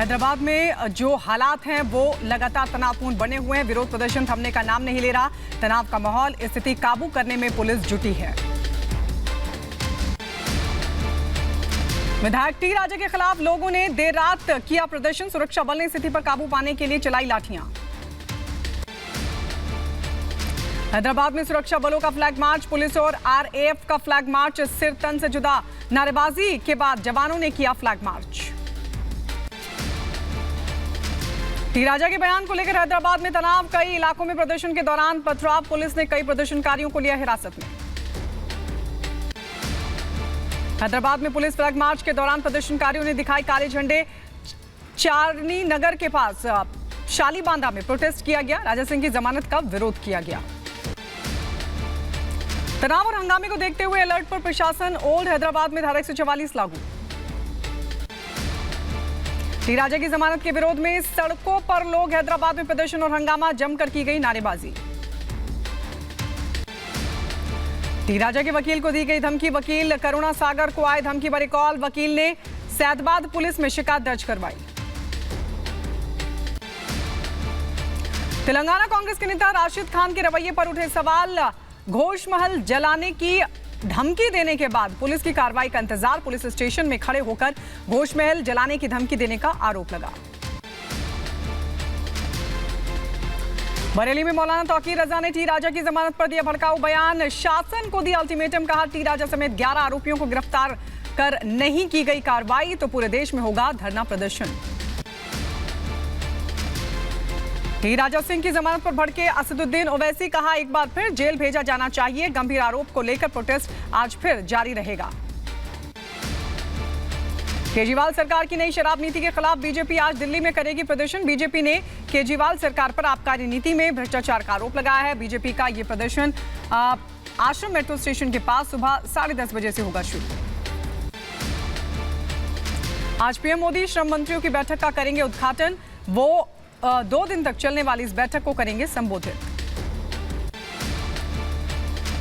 हैदराबाद में जो हालात हैं वो लगातार तनावपूर्ण बने हुए हैं। विरोध प्रदर्शन थमने का नाम नहीं ले रहा। तनाव का माहौल, स्थिति काबू करने में पुलिस जुटी है। विधायक टी राजा के खिलाफ लोगों ने देर रात किया प्रदर्शन। सुरक्षा बल ने स्थिति पर काबू पाने के लिए चलाई लाठियां। हैदराबाद में सुरक्षा बलों का फ्लैग मार्च, पुलिस और आरएएफ का फ्लैग मार्च। सिर तन से जुदा नारेबाजी के बाद जवानों ने किया फ्लैग मार्च। टी राजा के बयान को लेकर हैदराबाद में तनाव। कई इलाकों में प्रदर्शन के दौरान पथराव। पुलिस ने कई प्रदर्शनकारियों को लिया हिरासत में। हैदराबाद में पुलिस फ्लैग मार्च के दौरान प्रदर्शनकारियों ने दिखाई काले झंडे। चारनी नगर के पास शालीबांधा में प्रोटेस्ट किया गया। राजा सिंह की जमानत का विरोध किया गया। तनाव और हंगामे को देखते हुए अलर्ट पर प्रशासन। ओल्ड हैदराबाद में धारा 144 लागू। टी राजा की जमानत के विरोध में सड़कों पर लोग। हैदराबाद में प्रदर्शन और हंगामा, जमकर की गई नारेबाजी। टी राजा के वकील को दी गई धमकी। वकील करुणा सागर को आए धमकी भरे कॉल। वकील ने सैदाबाद पुलिस में शिकायत दर्ज करवाई। तेलंगाना कांग्रेस के नेता राशिद खान के रवैये पर उठे सवाल। घोष महल जलाने की धमकी देने के बाद पुलिस की कार्रवाई का इंतजार। पुलिस स्टेशन में खड़े होकर घोष महल जलाने की धमकी देने का आरोप लगा। बरेली में मौलाना तौकीर रजा ने टी राजा की जमानत पर दिया भड़काऊ बयान। शासन को दिया अल्टीमेटम। कहा टी राजा समेत 11 आरोपियों को गिरफ्तार कर नहीं की गई कार्रवाई तो पूरे देश में होगा धरना प्रदर्शन। टी राजा सिंह की जमानत पर भड़के असदुद्दीन ओवैसी। कहा एक बार फिर जेल भेजा जाना चाहिए। गंभीर आरोप को लेकर प्रोटेस्ट आज फिर जारी रहेगा। केजरीवाल सरकार की नई शराब नीति के खिलाफ बीजेपी आज दिल्ली में करेगी प्रदर्शन। बीजेपी ने केजरीवाल सरकार पर आबकारी नीति में भ्रष्टाचार का आरोप लगाया है। बीजेपी का यह प्रदर्शन आश्रम मेट्रो स्टेशन के पास सुबह 10:30 बजे से होगा शुरू। आज पीएम मोदी श्रम मंत्रियों की बैठक का करेंगे उद्घाटन। वो 2 दिन तक चलने वाली इस बैठक को करेंगे संबोधित।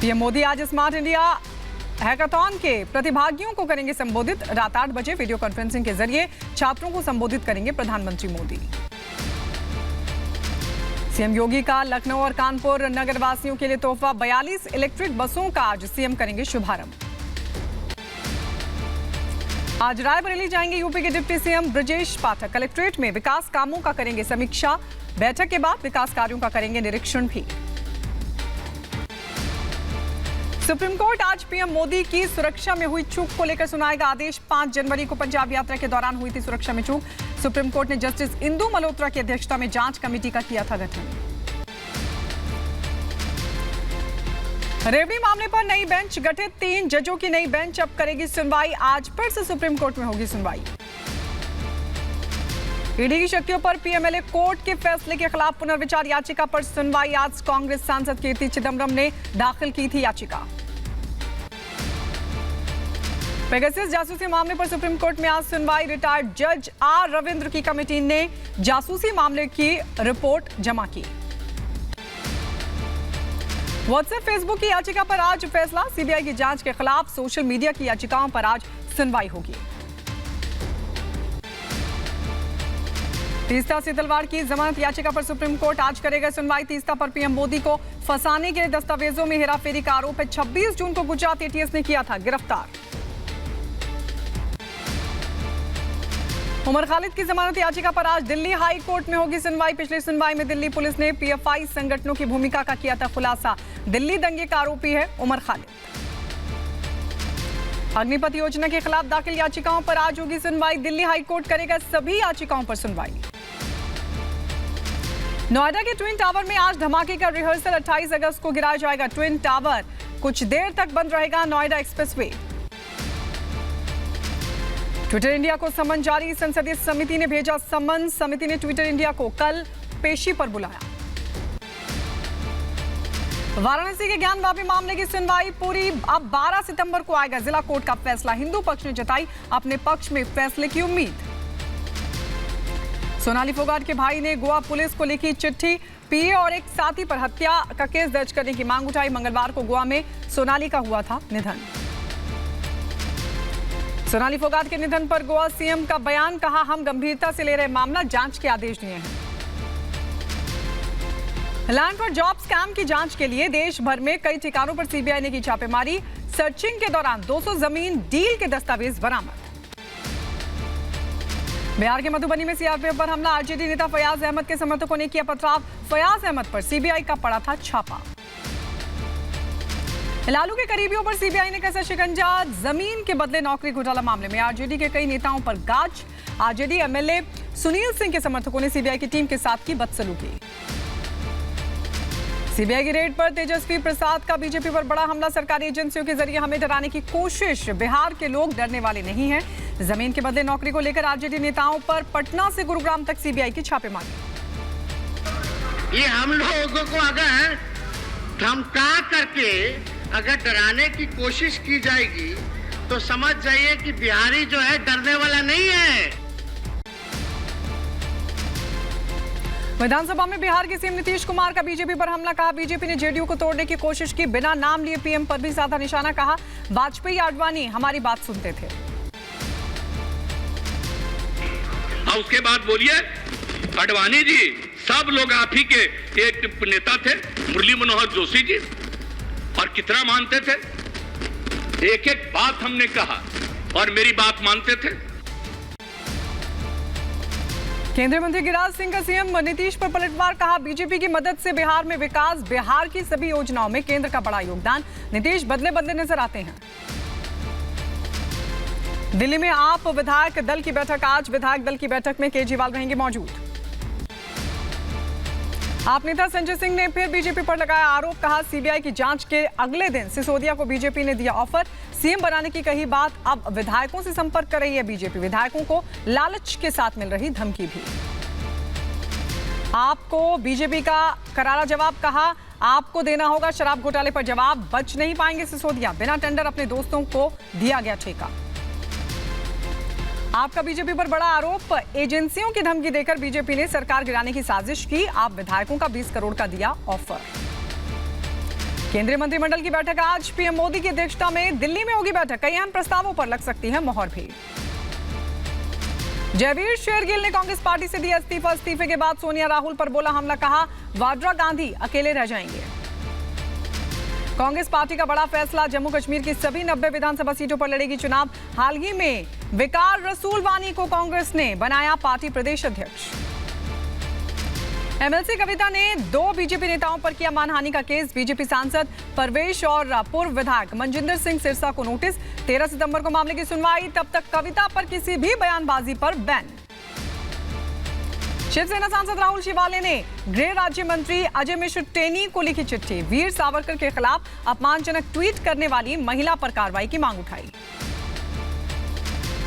पीएम मोदी आज स्मार्ट इंडिया हैकाथॉन के प्रतिभागियों को करेंगे संबोधित। रात 8 बजे वीडियो कॉन्फ्रेंसिंग के जरिए छात्रों को संबोधित करेंगे प्रधानमंत्री मोदी। सीएम योगी का लखनऊ और कानपुर नगरवासियों के लिए तोहफा। 42 इलेक्ट्रिक बसों का आज सीएम करेंगे शुभारंभ। आज रायबरेली जाएंगे यूपी के deputy CM Brajesh Pathak. Collectorate में विकास कामों का करेंगे समीक्षा। बैठक के बाद विकास कार्यों का करेंगे निरीक्षण भी। सुप्रीम कोर्ट आज पीएम मोदी की सुरक्षा में हुई चूक को लेकर सुनाएगा आदेश। 5 जनवरी को पंजाब यात्रा के दौरान हुई थी सुरक्षा में चूक। सुप्रीम कोर्ट ने जस्टिस इंदु मल्होत्रा की अध्यक्षता में जांच कमेटी का किया था गठन। रेवड़ी मामले पर नई बेंच गठित। 3 जजों की नई बेंच अब करेगी सुनवाई। आज फिर से सुप्रीम कोर्ट में होगी सुनवाई। ईडी की शक्तियों पर पीएमएलए कोर्ट के फैसले के खिलाफ पुनर्विचार याचिका पर सुनवाई। आज कांग्रेस सांसद कीर्ति चिदम्बरम ने दाखिल की थी याचिका। पेगासस जासूसी मामले पर सुप्रीम कोर्ट में आज सुनवाई। रिटायर्ड जज आर रविंद्र की कमेटी ने जासूसी मामले की रिपोर्ट जमा की। व्हाट्सएप फेसबुक की याचिका पर आज फैसला। सीबीआई की जांच के खिलाफ सोशल मीडिया की याचिकाओं पर आज सुनवाई होगी। तीस्ता से तलवार की जमानत याचिका पर सुप्रीम कोर्ट आज करेगा सुनवाई। तीस्ता पर पीएम मोदी को फंसाने के दस्तावेजों में हेराफेरी का आरोप है। 26 जून को गुजरात एटीएस ने किया था गिरफ्तार। उमर खालिद की जमानत याचिका पर आज दिल्ली हाई कोर्ट में होगी सुनवाई। पिछली सुनवाई में दिल्ली पुलिस ने पीएफआई संगठनों की भूमिका का किया था खुलासा। दिल्ली दंगे का आरोपी है उमर खालिद। अग्निपथ योजना के खिलाफ दाखिल याचिकाओं पर आज होगी सुनवाई। दिल्ली हाई कोर्ट करेगा सभी याचिकाओं पर सुनवाई। नोएडा के ट्विन टावर में आज धमाके का रिहर्सल। 28 अगस्त को गिराया जाएगा ट्विन टावर। कुछ देर तक बंद रहेगा नोएडा एक्सप्रेसवे। ट्विटर इंडिया को समन जारी। संसदीय समिति ने भेजा समन। समिति ने ट्विटर इंडिया को कल पेशी पर बुलाया। वाराणसी के ज्ञान वापी मामले की सुनवाई पूरी अब 12 सितंबर को आएगा जिला कोर्ट का फैसला। हिंदू पक्ष ने जताई अपने पक्ष में फैसले की उम्मीद। सोनाली फोगाट के भाई ने गोवा पुलिस को लिखी चिट्ठी। पीए और एक साथी पर हत्या का केस दर्ज करने की मांग उठाई। मंगलवार को गोवा में सोनाली का हुआ था निधन। सोनाली फोगाट के निधन पर गोवा सीएम का बयान, कहा हम गंभीरता से ले रहे मामला, जांच के आदेश दिए हैं। लैंड फॉर जॉब स्कैम की जांच के लिए देश भर में कई ठिकानों पर सीबीआई ने की छापेमारी। सर्चिंग के दौरान 200 जमीन डील के दस्तावेज बरामद। बिहार के मधुबनी में सीआरपीएफ पर हमला, आरजेडी नेता फयाज अहमद के समर्थकों ने किया पथराव। फयाज अहमद पर सीबीआई का पड़ा था छापा। लालू के करीबियों पर सीबीआई ने कसा शिकंजा, जमीन के बदले नौकरी घोटाला मामले में आरजेडी के कई नेताओं पर गाज। आरजेडी एमएलए सुनील सिंह के समर्थकों ने सीबीआई की टीम के साथ की बदसलूकी। सीबीआई की रेड पर तेजस्वी प्रसाद का बीजेपी पर बड़ा हमला, सरकारी एजेंसियों के जरिए हमें डराने की कोशिश, बिहार के लोग डरने वाले नहीं हैं। जमीन के बदले नौकरी को लेकर आरजेडी नेताओं पर पटना से गुरुग्राम तक सीबीआई की छापेमारी। ये हम लोगों को अगर धमका करके अगर डराने की कोशिश की जाएगी तो समझ जाइए कि बिहारी जो है डरने वाला नहीं है। विधानसभा में बिहार के सीएम नीतीश कुमार का बीजेपी पर हमला, कहा बीजेपी ने जेडीयू को तोड़ने की कोशिश की, बिना नाम लिए पीएम पर भी साधा निशाना, कहा वाजपेयी आडवाणी हमारी बात सुनते थे। उसके बाद बोलिए आडवाणी जी, सब लोग आप ही के एक नेता थे, मुरली मनोहर जोशी जी, और कितना मानते थे, एक एक बात हमने कहा और मेरी बात मानते थे। केंद्रीय मंत्री गिरिराज सिंह का सीएम नीतीश पर पलटवार, कहा बीजेपी की मदद से बिहार में विकास, बिहार की सभी योजनाओं में केंद्र का बड़ा योगदान, नीतीश बदले बदले नजर आते हैं। दिल्ली में आप विधायक दल की बैठक आज, विधायक दल की बैठक में केजरीवाल रहेंगे मौजूद। आप नेता संजय सिंह ने फिर बीजेपी पर लगाया आरोप, कहा सीबीआई की जांच के अगले दिन सिसोदिया को बीजेपी ने दिया ऑफर, सीएम बनाने की कही बात, अब विधायकों से संपर्क कर रही है बीजेपी, विधायकों को लालच के साथ मिल रही धमकी भी। आपको बीजेपी का करारा जवाब, कहा आपको देना होगा शराब घोटाले पर जवाब, बच नहीं पाएंगे सिसोदिया, बिना टेंडर अपने दोस्तों को दिया गया ठेका। आपका बीजेपी पर बड़ा आरोप, एजेंसियों की धमकी देकर बीजेपी ने सरकार गिराने की साजिश की, आप विधायकों का 20 करोड़ का दिया ऑफर। केंद्रीय मंत्रिमंडल की बैठक आज, पीएम मोदी की अध्यक्षता में दिल्ली में होगी बैठक, कई अहम प्रस्तावों पर लग सकती है मोहर भी। जयवीर शेरगिल ने कांग्रेस पार्टी से दिया इस्तीफा, इस्तीफे के बाद सोनिया राहुल पर बोला हमला, कहा वाड्रा गांधी अकेले रह जाएंगे। कांग्रेस पार्टी का बड़ा फैसला, जम्मू कश्मीर की सभी 90 विधानसभा सीटों पर लड़ेगी चुनाव। हाल ही में विकार रसूल वानी को कांग्रेस ने बनाया पार्टी प्रदेश अध्यक्ष। एमएलसी कविता ने 2 बीजेपी नेताओं पर किया मानहानि का केस, बीजेपी सांसद परवेश और पूर्व विधायक मनजिंदर सिंह सिरसा को नोटिस, 13 सितंबर को मामले की सुनवाई, तब तक कविता पर किसी भी बयानबाजी पर बैन। शिवसेना सांसद राहुल शिवाले ने गृह राज्य मंत्री अजय मिश्र टेनी को लिखी चिट्ठी, वीर सावरकर के खिलाफ अपमानजनक ट्वीट करने वाली महिला पर कार्रवाई की मांग उठाई।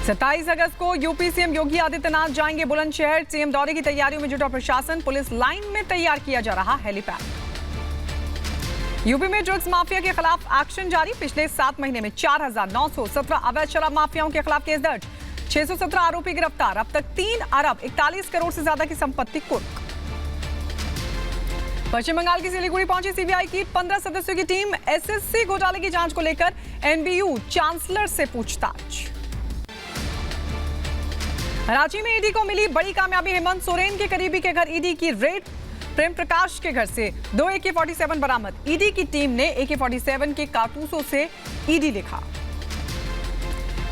27 अगस्त को यूपी सीएम योगी आदित्यनाथ जाएंगे बुलंदशहर, सीएम दौरे की तैयारियों में जुटा प्रशासन, पुलिस लाइन में तैयार किया जा रहा हेलीपैड। यूपी में ड्रग्स माफिया के खिलाफ एक्शन जारी, पिछले 7 महीने में 4917 अवैध शराब माफियाओं के खिलाफ केस दर्ज, 617 आरोपी गिरफ्तार, अब तक 3 अरब 41 करोड़ से ज्यादा की संपत्ति कुर्क। पश्चिम बंगाल की सिलीगुड़ी पहुंची सीबीआई की 15 सदस्यों की टीम, एसएससी घोटाले की जांच को लेकर एनबीयू चांसलर से पूछताछ। रांची में ईडी को मिली बड़ी कामयाबी, हेमंत सोरेन के करीबी के घर ईडी की रेड, प्रेम प्रकाश के घर से 2 AK-47 बरामद, ईडी की टीम ने AK-47 के कारतूसों से ईडी लिखा।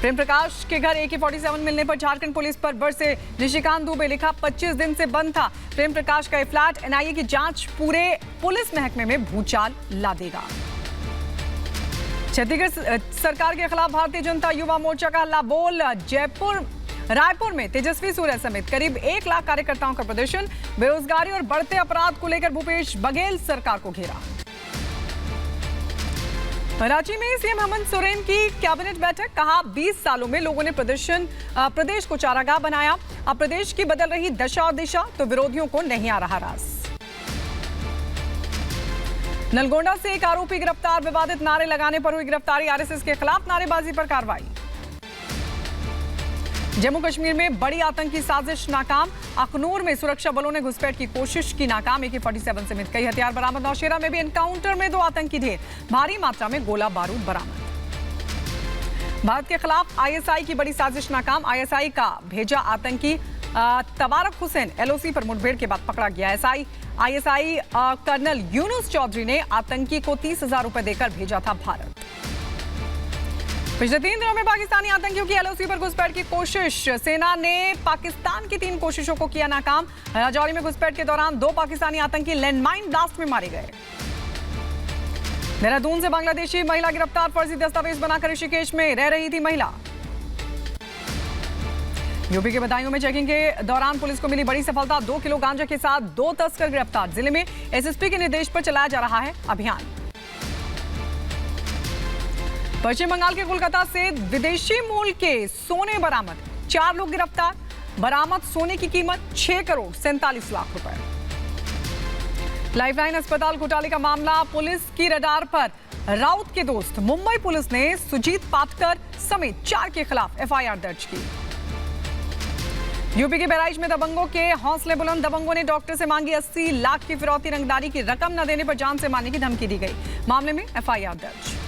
प्रेम प्रकाश के घर AK-47 मिलने पर झारखंड पुलिस पर बरसे निशिकांत दुबे, लिखा 25 दिन से बंद था प्रेम प्रकाश का फ्लैट, एनआईए की जांच पूरे पुलिस महकमे में भूचाल ला देगा। छत्तीसगढ़ सरकार के खिलाफ भारतीय जनता युवा मोर्चा का हल्ला बोल, रायपुर में तेजस्वी सूर्य समेत करीब 1 लाख कार्यकर्ताओं का प्रदर्शन, बेरोजगारी और बढ़ते अपराध को लेकर भूपेश बघेल सरकार को घेरा। रांची में सीएम हेमंत सोरेन की कैबिनेट बैठक, कहा 20 सालों में लोगों ने प्रदेश को चारागाह बनाया, अब प्रदेश की बदल रही दशा और दिशा तो विरोधियों को नहीं आ रहा रास। नलगोंडा से एक आरोपी गिरफ्तार, विवादित नारे लगाने पर हुई गिरफ्तारी, आरएसएस के खिलाफ नारेबाजी पर कार्रवाई। जम्मू कश्मीर में बड़ी आतंकी साजिश नाकाम, अखनूर में सुरक्षा बलों ने घुसपैठ की कोशिश की नाकाम, AK-47 समेत कई हथियार बरामद। नौशेरा में भी एनकाउंटर में 2 आतंकी ढेर, भारी मात्रा में गोला बारूद बरामद। भारत के खिलाफ आईएसआई की बड़ी साजिश नाकाम। आईएसआई का भेजा आतंकी तबारक हुसैन एलओसी पर मुठभेड़ के बाद पकड़ा गया। आईएसआई कर्नल यूनुस चौधरी ने आतंकी को 30,000 रुपए देकर भेजा था भारत। पिछले 3 दिनों में पाकिस्तानी आतंकियों की एलओसी पर घुसपैठ की कोशिश। सेना ने पाकिस्तान की 3 कोशिशों को किया नाकाम। राजौरी में घुसपैठ के दौरान 2 पाकिस्तानी आतंकी लैंडमाइन ब्लास्ट में मारे गए। देहरादून से बांग्लादेशी महिला गिरफ्तार। फर्जी दस्तावेज बनाकर ऋषिकेश में रह रही थी महिला। यूपी के बदायूं में चेकिंग के दौरान पुलिस को मिली बड़ी सफलता। 2 किलो गांजा के साथ 2 तस्कर गिरफ्तार। जिले में एसएसपी के निर्देश पर चलाया जा रहा है अभियान। पश्चिम बंगाल के कोलकाता से विदेशी मूल के सोने बरामद। 4 लोग गिरफ्तार। बरामद सोने की कीमत 6 करोड़ 47 लाख रुपए। लाइफलाइन अस्पताल घोटाले का मामला पुलिस की रडार पर। राउत के दोस्त मुंबई पुलिस ने सुजीत पाटकर समेत 4 के खिलाफ एफआईआर दर्ज की। यूपी के बहराइच में दबंगों के हौसले बुलंद। दबंगों ने डॉक्टर से मांगी 80 लाख की फिरौती। रंगदारी की रकम न देने पर जान से मारने की धमकी दी गई। मामले में एफआईआर दर्ज।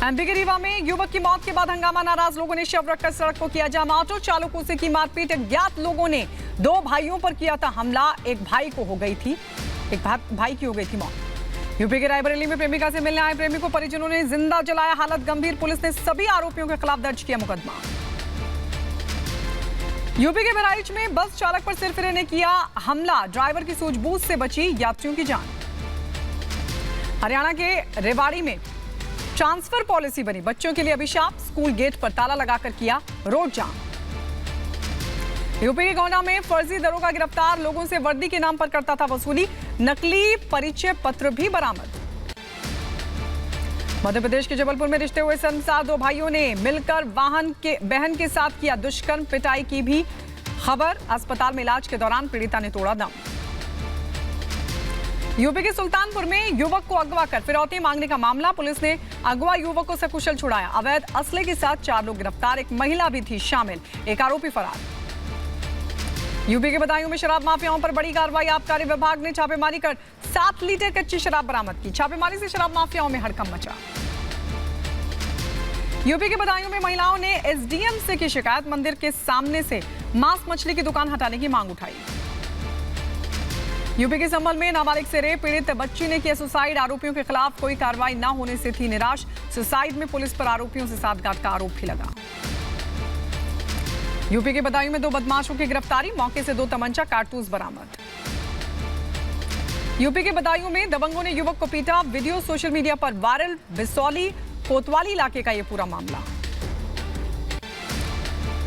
एमपी के रीवा में युवक की मौत के बाद हंगामा। नाराज लोगों ने शव रखकर सड़क को किया जाम। ऑटो चालकों से की मारपीट। अज्ञात लोगों ने 2 भाइयों पर किया था हमला। एक भाई की हो गई थी मौत। यूपी के रायबरेली में प्रेमिका से मिलने आए प्रेमी को परिजनों ने जिंदा जलाया। हालत गंभीर। पुलिस ने सभी आरोपियों के खिलाफ दर्ज किया मुकदमा। यूपी के बहराइच में बस चालक पर सिरफिरे ने किया हमला। ड्राइवर की सूझबूझ से बची यात्रियों की जान। हरियाणा के रेवाड़ी में ट्रांसफर पॉलिसी बनी। बच्चों के लिए अभिशाप। स्कूल गेट पर ताला लगाकर किया रोड जाम। यूपी के गोंडा में फर्जी दरोगा गिरफ्तार। लोगों से वर्दी के नाम पर करता था वसूली। नकली परिचय पत्र भी बरामद। मध्य प्रदेश के जबलपुर में रिश्ते हुए संसार। 2 भाइयों ने मिलकर बहन के साथ किया दुष्कर्म। पिटाई की भी खबर। अस्पताल में इलाज के दौरान पीड़िता ने तोड़ा दम। यूपी के सुल्तानपुर में युवक को अगवा कर फिरौती मांगने का मामला। पुलिस ने अगवा युवक को सकुशल छुड़ाया। अवैध असले के साथ 4 लोग गिरफ्तार। एक महिला भी थी शामिल। एक आरोपी फरार। यूपी के बदायूं में शराब माफियाओं पर बड़ी कार्रवाई। आबकारी विभाग ने छापेमारी कर 7 लीटर कच्ची शराब बरामद की। छापेमारी से शराब माफियाओं में हड़कंप मचा। यूपी के बदायूं में महिलाओं ने एसडीएम से की शिकायत। मंदिर के सामने से मांस मछली की दुकान हटाने की मांग उठाई। यूपी के संभल में नाबालिग से रेप। पीड़ित बच्ची ने किया सुसाइड। आरोपियों के खिलाफ कोई कार्रवाई न होने से थी निराश। सुसाइड में पुलिस पर आरोपियों से साठगांठ का आरोप भी लगा। यूपी के बदायूं में 2 बदमाशों की गिरफ्तारी। मौके से 2 तमंचा कारतूस बरामद। यूपी के बदायूं में दबंगों ने युवक को पीटा। वीडियो सोशल मीडिया पर वायरल। बिसौली कोतवाली इलाके का यह पूरा मामला।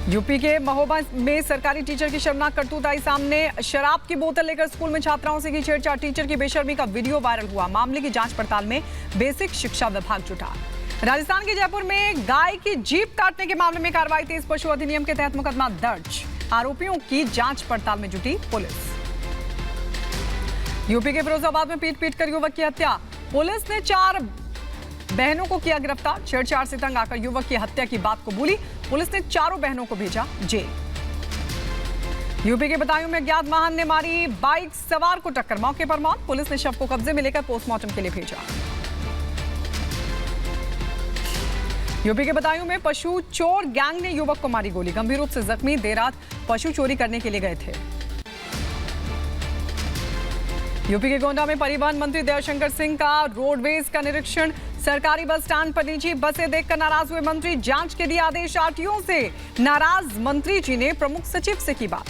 यूपी के महोबा में सरकारी टीचर की शर्मनाक करतूत आई सामने। शराब की बोतल लेकर स्कूल में छात्राओं से की छेड़छाड़। टीचर की बेशर्मी का वीडियो वायरल हुआ। मामले की जांच पड़ताल में बेसिक शिक्षा विभाग जुटा। राजस्थान के जयपुर में गाय की जीभ काटने के मामले में कार्रवाई तेज। पशु अधिनियम के तहत मुकदमा दर्ज। आरोपियों की जांच पड़ताल में जुटी पुलिस। यूपी के फिरोजाबाद में पीट कर युवक की हत्या। पुलिस ने 4 बहनों को किया गिरफ्तार। छेड़छाड़ से तंग आकर युवक की हत्या की बात कबूली। पुलिस ने 4 बहनों को भेजा जेल। यूपी के बदायूं में अज्ञात वाहन ने मारी बाइक सवार को टक्कर। मौके पर मौत। पुलिस ने शव को कब्जे में लेकर पोस्टमार्टम के लिए भेजा। यूपी के बदायूं में पशु चोर गैंग ने युवक को मारी गोली। गंभीर रूप से जख्मी। देर रात पशु चोरी करने के लिए गए थे। यूपी के गोंडा में परिवहन मंत्री दयाशंकर सिंह का रोडवेज का निरीक्षण। सरकारी बस स्टैंड पर निजी बसें देखकर नाराज हुए मंत्री। जांच के दिए आदेश। आरटीओ से नाराज मंत्री जी ने प्रमुख सचिव से की बात।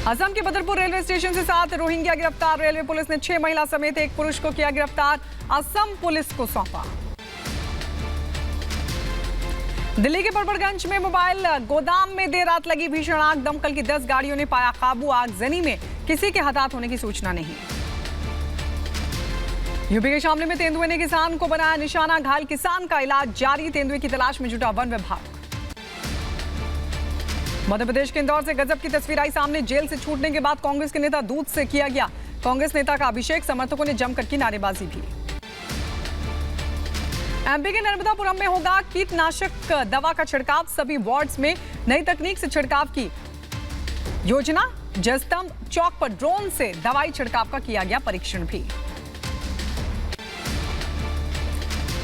असम के बदरपुर रेलवे स्टेशन से 7 रोहिंग्या गिरफ्तार। रेलवे पुलिस ने 6 महिला समेत 1 पुरुष को किया गिरफ्तार। असम पुलिस को सौंपा। दिल्ली के बड़बड़गंज में मोबाइल गोदाम में देर रात लगी भीषण आग। दमकल की 10 गाड़ियों ने पाया काबू। आगजनी में किसी के हताहत होने की सूचना नहीं। यूपी के शामली में तेंदुए ने किसान को बनाया निशाना। घायल किसान का इलाज जारी। तेंदुए की तलाश में जुटा वन विभाग। मध्य प्रदेश के इंदौर से गजब की तस्वीर आई सामने। जेल से छूटने के बाद कांग्रेस के नेता दूध से किया गया कांग्रेस नेता का अभिषेक। समर्थकों ने जमकर की नारेबाजी भी। एमपी के नर्मदापुरम में होगा कीटनाशक दवा का छिड़काव। सभी वार्ड्स में नई तकनीक से छिड़काव की योजना। जयस्तंभ चौक पर ड्रोन से दवाई छिड़काव का किया गया परीक्षण भी।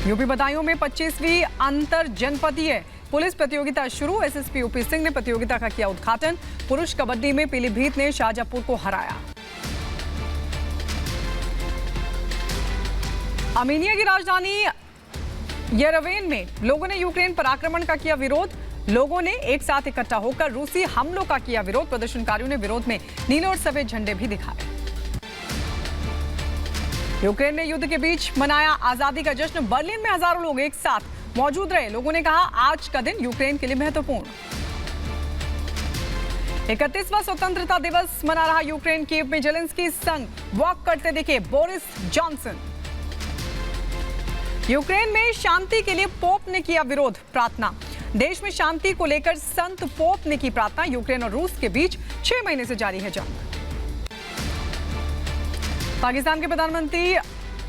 यूपी बदायूं में 25वीं अंतर जनपदीय पुलिस प्रतियोगिता शुरू। एसएसपी यूपी सिंह ने प्रतियोगिता का किया उद्घाटन। पुरुष कबड्डी में पीलीभीत ने शाजापुर को हराया। आर्मेनिया की राजधानी येरेवन में लोगों ने यूक्रेन पर आक्रमण का किया विरोध। लोगों ने एक साथ इकट्ठा होकर रूसी हमलों का किया विरोध। प्रदर्शनकारियों ने विरोध में नीले और सफेद झंडे भी दिखाए। यूक्रेन ने युद्ध के बीच मनाया आजादी का जश्न। बर्लिन में हजारों लोग एक साथ मौजूद रहे। लोगों ने कहा आज का दिन यूक्रेन के लिए महत्वपूर्ण। 31वां स्वतंत्रता दिवस मना रहा यूक्रेन। कीव में जेलेंस्की संग वॉक करते दिखे बोरिस जॉनसन। यूक्रेन में शांति के लिए पोप ने किया विरोध प्रार्थना। देश में शांति को लेकर संत पोप ने की प्रार्थना। यूक्रेन और रूस के बीच 6 महीने से जारी है जंग। पाकिस्तान के प्रधानमंत्री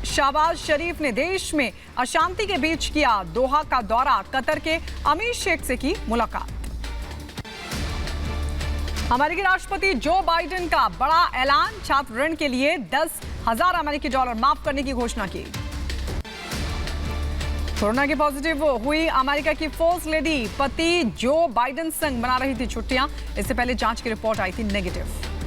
शहबाज शरीफ ने देश में अशांति के बीच किया दोहा का दौरा। कतर के अमीर शेख से की मुलाकात। अमेरिकी राष्ट्रपति जो बाइडेन का बड़ा ऐलान। छात्र ऋण के लिए $10,000 अमेरिकी डॉलर माफ करने की घोषणा की। कोरोना की पॉजिटिव हुई अमेरिका की फर्स्ट लेडी। पति जो बाइडेन संग मना रही थी छुट्टियां। इससे पहले जांच की रिपोर्ट आई थी नेगेटिव।